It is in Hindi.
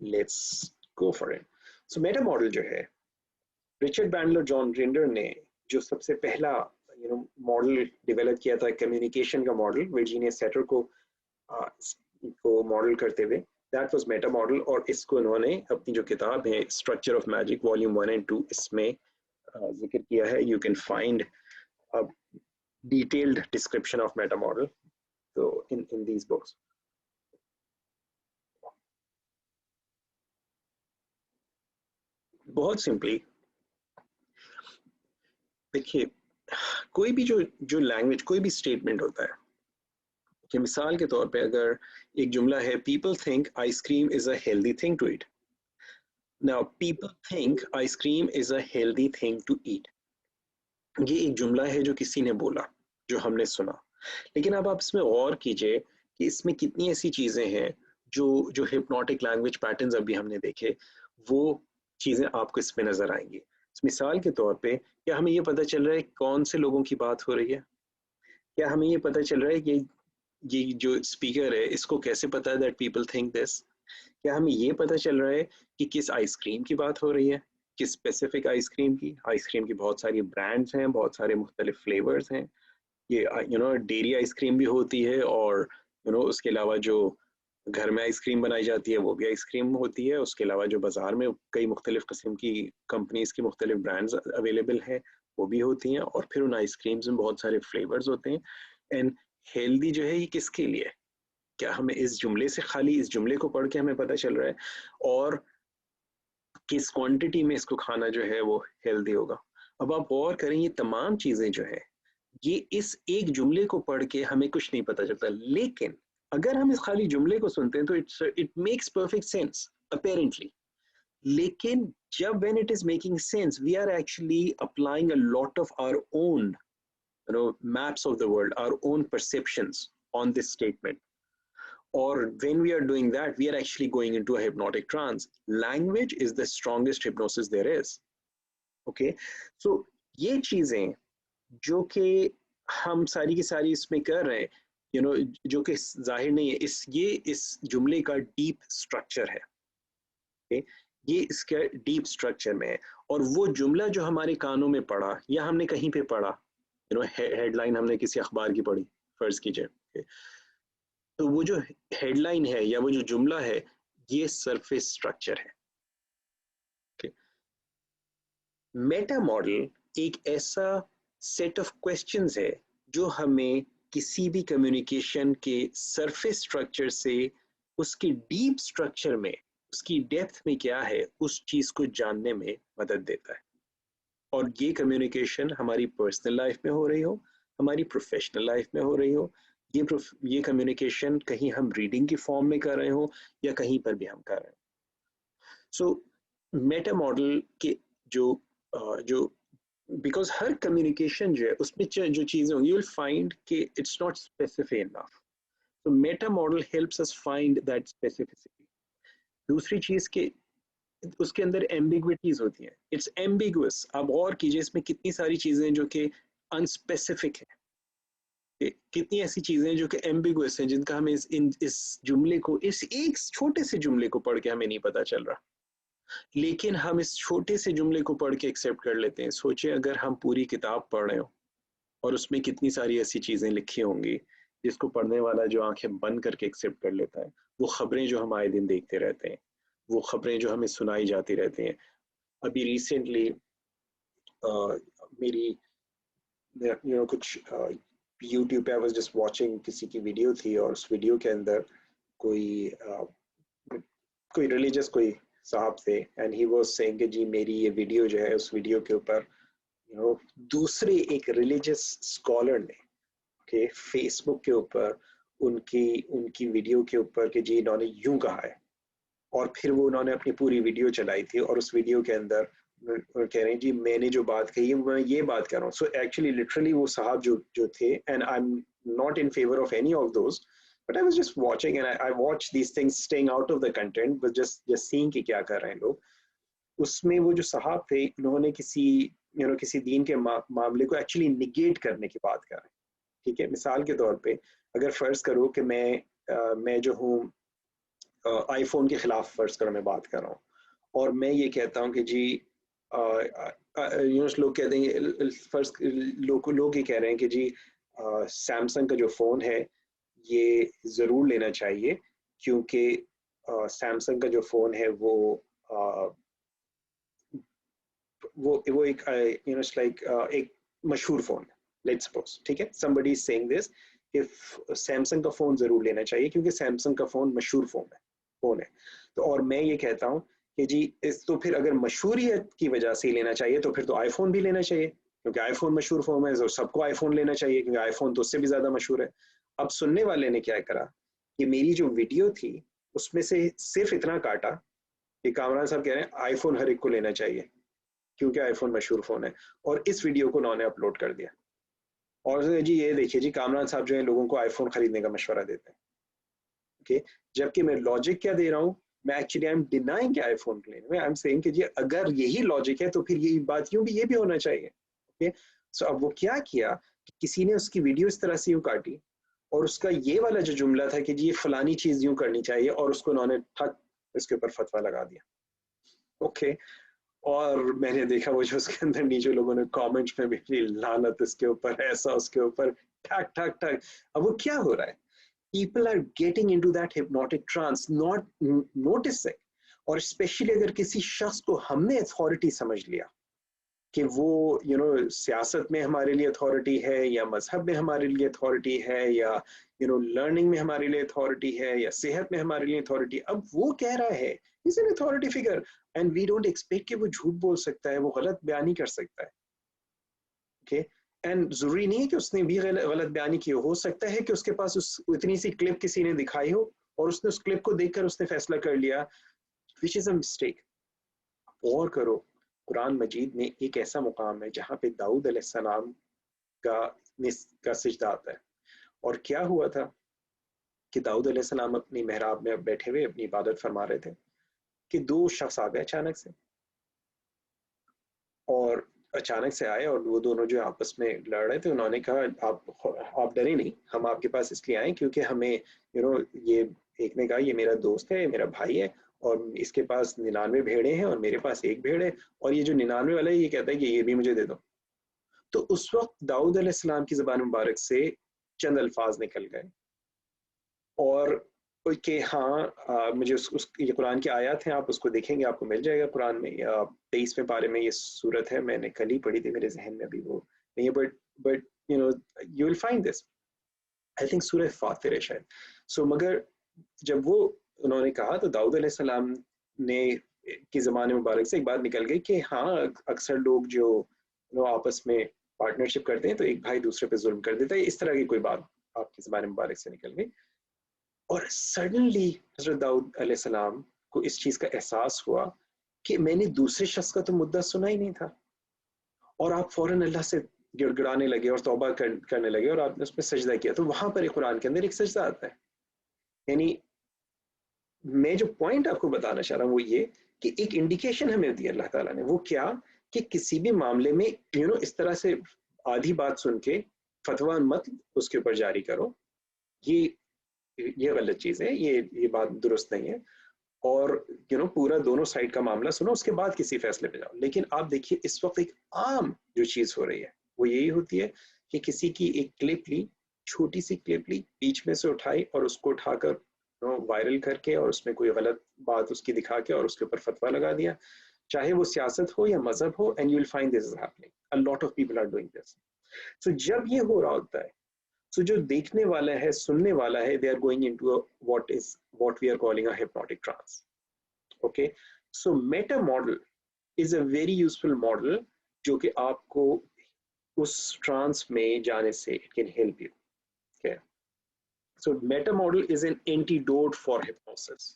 Let's go for it. So Meta model जो है, रिचर्ड बैंडलर, जॉन ग्रिंडर ने जो सबसे पहला मॉडल डेवलप किया था कम्युनिकेशन का मॉडल, वर्जीनिया सेटर को मॉडल करते हुए, दैट वाज मेटा मॉडल। और इसको इन्होंने अपनी जो किताब है structure of magic volume 1 and 2 इसमें जिक्र किया है। You can find a detailed description of meta model so in these books. बहुत सिंपली देखिए, कोई भी जो लैंग्वेज, कोई भी स्टेटमेंट होता है कि मिसाल के तौर पे अगर एक जुमला है, people think ice cream is a healthy thing to eat. Now people think ice cream is a healthy thing to eat, ये एक जुमला है जो किसी ने बोला, जो हमने सुना। लेकिन अब आप इसमें गौर कीजिए कि इसमें कितनी ऐसी चीजें हैं जो जो हिप्नोटिक लैंग्वेज पैटर्न्स अभी हमने देखे, वो चीजें आपको इसमें नजर आएंगी। मिसाल के तौर पे, क्या हमें ये पता चल रहा है कौन से लोगों की बात हो रही है? क्या हमें ये पता चल रहा है कि ये जो स्पीकर है इसको कैसे पता है दैट पीपल थिंक दिस? क्या हमें ये पता चल रहा है कि किस आइसक्रीम की बात हो रही है, किस स्पेसिफिक आइसक्रीम की? आइसक्रीम की बहुत सारी ब्रांड्स हैं, बहुत सारे मुख्तलिफ फ्लेवर्स हैं। ये डेयरी आइसक्रीम भी होती है, और उसके अलावा जो घर में आइसक्रीम बनाई जाती है वो भी आइसक्रीम होती है। उसके अलावा जो बाजार में कई मुख्तलिफ किस्म की कंपनीज की मुख्तलिफ ब्रांड्स अवेलेबल हैं वो भी होती हैं, और फिर उन आइसक्रीम्स में बहुत सारे फ्लेवर्स होते हैं। एंड हेल्दी जो है ये किसके लिए? क्या हमें इस जुमले से, खाली इस जुमले को पढ़ के हमें पता चल रहा है, और किस क्वांटिटी में इसको खाना जो है वो हेल्दी होगा? अब आप गौर करें, ये तमाम चीजें जो है ये इस एक जुमले को पढ़ के हमें कुछ नहीं पता चलता। लेकिन अगर हम इस खाली जुमले को सुनते हैं तो it makes perfect sense apparently. लेकिन जब when it is making sense, we are actually applying a lot of our own maps of the world, our own perceptions on this statement. Or when we are doing that, we are actually going into a hypnotic trance. Language is the strongest hypnosis there is. Okay, so ये चीजें जो कि हम सारी की सारी इसमें कर रहे हैं, जो कि जाहिर नहीं है, इस जुमले का डीप स्ट्रक्चर है। okay? ये इसका डीप स्ट्रक्चर में है। और वो जुमला जो हमारे कानों में पड़ा या हमने कहीं पे पढ़ा, हेडलाइन हमने किसी अखबार की पढ़ी फर्ज कीजिए, okay? तो वो जो हेडलाइन है या वो जो जुमला है, ये सरफेस स्ट्रक्चर है। okay? मेटा मॉडल एक ऐसा सेट ऑफ क्वेश्चंस है जो हमें किसी भी कम्युनिकेशन के सरफेस स्ट्रक्चर से उसकी डीप स्ट्रक्चर में, उसकी डेप्थ में क्या है, उस चीज को जानने में मदद देता है। और ये कम्युनिकेशन हमारी पर्सनल लाइफ में हो रही हो, हमारी प्रोफेशनल लाइफ में हो रही हो, ये कम्युनिकेशन कहीं हम रीडिंग की फॉर्म में कर रहे हो या कहीं पर भी हम कर रहे हो। सो मेटा मॉडल के जो बिकॉज हर कम्युनिकेशन जो है उसमें जो चीजें होंगी, यू विल फाइंड कि इट्स नॉट स्पेसिफिक इनफ। तो Meta model helps us find that specificity. दूसरी चीज के उसके अंदर एम्बिग्विटीज होती हैं, इट्स एम्बिगुअस। आप गौर कीजिए इसमें कितनी सारी चीजें जो कि अनस्पेसिफिक है, कितनी ऐसी चीजें हैं जो कि एम्बिगुअस हैं, जिनका हमें इस जुमले को, इस एक छोटे से जुमले को पढ़ के हमें नहीं पता चल रहा, लेकिन हम इस छोटे से जुमले को पढ़ के एक्सेप्ट कर लेते हैं। सोचिए अगर हम पूरी किताब पढ़ रहे हो और उसमें कितनी सारी ऐसी चीजें लिखी होंगी जिसको पढ़ने वाला जो आंखें बंद करके एक्सेप्ट कर लेता है। वो खबरें जो हम आए दिन देखते रहते हैं, वो खबरें जो हमें सुनाई जाती रहती हैं। अभी रिसेंटली मेरी कुछ यूट्यूब पे आई वाज जस्ट वाचिंग, किसी की वीडियो थी और उस वीडियो के अंदर कोई रिलीजियस कोई साहब थे, एंड ही वाज सेइंग कि जी मेरी ये वीडियो जो है, उस वीडियो के ऊपर दूसरे एक रिलीजियस स्कॉलर ने के फेसबुक के ऊपर उनकी वीडियो के ऊपर कि जी इन्होंने यूं कहा है, और फिर वो उन्होंने अपनी पूरी वीडियो चलाई थी और उस वीडियो के अंदर कह रहे हैं जी मैंने जो बात कही है मैं ये बात कर रहा हूँ। सो एक्चुअली लिटरली वो साहब जो थे, and I am not in favour of any of those, but I was just watching and I watch these things, staying out of the content, but just seeing कि क्या कर रहे हैं लोग। उसमें वो जो साहब थे, उन्होंने किसी दीन के मामले को एक्चुअली निगेट करने की बात कर रहे हैं। ठीक है, मिसाल के तौर पे अगर फर्ज करो कि मैं जो हूँ आईफोन के खिलाफ फर्ज कर मैं बात कर रहा हूँ, और मैं ये कहता हूँ कि जी लोग कहते हैं, फर्ज लोग ये कह रहे हैं कि जी सैमसंग का जो फ़ोन है ये ज़रूर लेना चाहिए, क्योंकि सैमसंग का जो फ़ोन है वो एक लाइक एक मशहूर फ़ोन है, लेट्स सपोज, ठीक है, somebody is saying this, if Samsung का फ़ोन ज़रूर लेना चाहिए क्योंकि सैमसंग का फ़ोन मशहूर फ़ोन है। तो और मैं ये कहता हूँ कि जी इस तो फिर अगर मशहूरियत की वजह से ही लेना चाहिए तो फिर तो आईफोन भी लेना चाहिए, क्योंकि आईफोन मशहूर फ़ोन है तो सबको आईफोन लेना चाहिए क्योंकि आईफोन तो उससे भी ज़्यादा मशहूर है। अब सुनने वाले ने क्या करा कि मेरी जो वीडियो थी उसमें से सिर्फ इतना काटा कि कामरान साहब कह रहे हैं आईफोन हर एक को लेना चाहिए क्योंकि आईफोन मशहूर फ़ोन है, और इस वीडियो को उन्होंने अपलोड कर दिया। और जी ये देखिए जी कामरान साहब जो है लोगों को आईफोन खरीदने का मशवरा देते हैं, ओके, जबकि मैं लॉजिक क्या दे रहा हूँ, मैं actually I am denying iPhone के लिए, आई एम सेइंग कि जी अगर यही लॉजिक है तो फिर यही बात यूं भी ये भी होना चाहिए, ओके। सो अब वो क्या किया कि किसी ने उसकी वीडियो इस तरह से यूं काटी और उसका ये वाला जो जुमला था कि जी ये फलानी चीज यूं करनी चाहिए और उसको उन्होंने ठक इसके ऊपर फतवा लगा दिया, ओके। और मैंने देखा वो जो उसके अंदर नीचे लोगों ने कमेंट्स में भी लानत इसके ऊपर, ऐसा उसके ऊपर, ठक ठक ठक। अब वो क्या हो रहा है, people are getting into that hypnotic trance, not noticing, और स्पेशली अगर किसी शख्स को हमने अथॉरिटी समझ लिया कि वो सियासत में हमारे लिए अथॉरिटी है या मजहब में हमारे लिए अथॉरिटी है या लर्निंग में हमारे लिए अथॉरिटी है या सेहत में हमारे लिए अथॉरिटी, अब वो कह रहा है is an authority figure and we don't expect कि वो झूठ बोल सकता है, वो गलत बयानी कर सकता है, ओके। एंड जरूरी नहीं है कि उसने भी गलत बयानी की हो सकता है कि उसके पास इतनी सी क्लिप किसी ने दिखाई हो और उसने उस क्लिप को देखकर उसने फैसला कर लिया, विच इज अ मिस्टेक। और करो, कुरान मजीद में एक ऐसा मुकाम है जहाँ पे दाऊद अलैहिस्सलाम का का सिजदा आता है, और क्या हुआ था कि दाऊद अलैहिस्सलाम अपनी मेहराब में बैठे हुए अपनी इबादत फरमा रहे थे कि दो शख्स आ गए अचानक से, और अचानक से आए और वो दोनों जो आपस में लड़ रहे थे, उन्होंने कहा आप डरे नहीं, हम आपके पास इसलिए आए क्योंकि हमें ये, एक ने कहा ये मेरा दोस्त है, मेरा भाई है, और इसके पास 99 भेड़े हैं और मेरे पास एक भेड़ है, और ये जो 99 वाला है ये कहता है कि ये भी मुझे दे दो। तो उस वक्त दाऊद अलैहिस्सलाम की ज़बान मुबारक से चंद अल्फाज निकल गए, और कि हाँ मुझे ये कुरान की आयत है, आप उसको देखेंगे आपको मिल जाएगा कुरान में, 23वें पारे में ये सूरत है, मैंने कल ही पढ़ी थी, मेरे जहन में अभी वो नहीं है, but you will find this, I think सूरह फातिर है शायद। सो मगर जब वो उन्होंने कहा तो दाऊद अलैहिस्सलाम ने की ज़बान मुबारक से एक बात निकल गई कि हाँ अक्सर लोग जो आपस में पार्टनरशिप करते हैं तो एक भाई दूसरे पे जुल्म कर देता है, इस तरह की कोई बात आपकी ज़बान मुबारक से निकल गई, और सडनली हजरत दाऊद अलैहिस्सलाम को इस चीज का एहसास हुआ कि मैंने दूसरे शख्स का तो मुद्दा सुना ही नहीं था, और आप फौरन अल्लाह से गिड़गिड़ाने लगे और तौबा करने लगे और आपने उसमें सजदा किया। तो वहां पर कुरान के अंदर एक सजदा आता है, यानी मैं जो पॉइंट आपको बताना चाह रहा हूँ वो ये कि एक इंडिकेशन हमें दी अल्लाह ताला ने, वो क्या कि किसी भी मामले में इस तरह से आधी बात सुन के फतवा मत उसके ऊपर जारी करो, ये ये गलत चीज है, ये बात दुरुस्त नहीं है, और पूरा दोनों साइड का मामला सुनो उसके बाद किसी फैसले पे जाओ। लेकिन आप देखिए इस वक्त एक आम जो चीज हो रही है वो यही होती है कि किसी की एक क्लिप ली, छोटी सी क्लिप ली, बीच में से उठाई और उसको उठाकर वायरल करके और उसमें कोई गलत बात उसकी दिखा के और उसके ऊपर फतवा लगा दिया, चाहे वो सियासत हो या मजहब हो, and you will find this is happening, a lot of people are doing this. So जब ये हो रहा होता है, so जो देखने वाला है सुनने वाला है, they are going into a what we are calling a hypnotic trance, okay। So meta model is a very useful model जो कि आपको उस ट्रांस में जाने से it can help you, okay। So meta model is an antidote for hypnosis,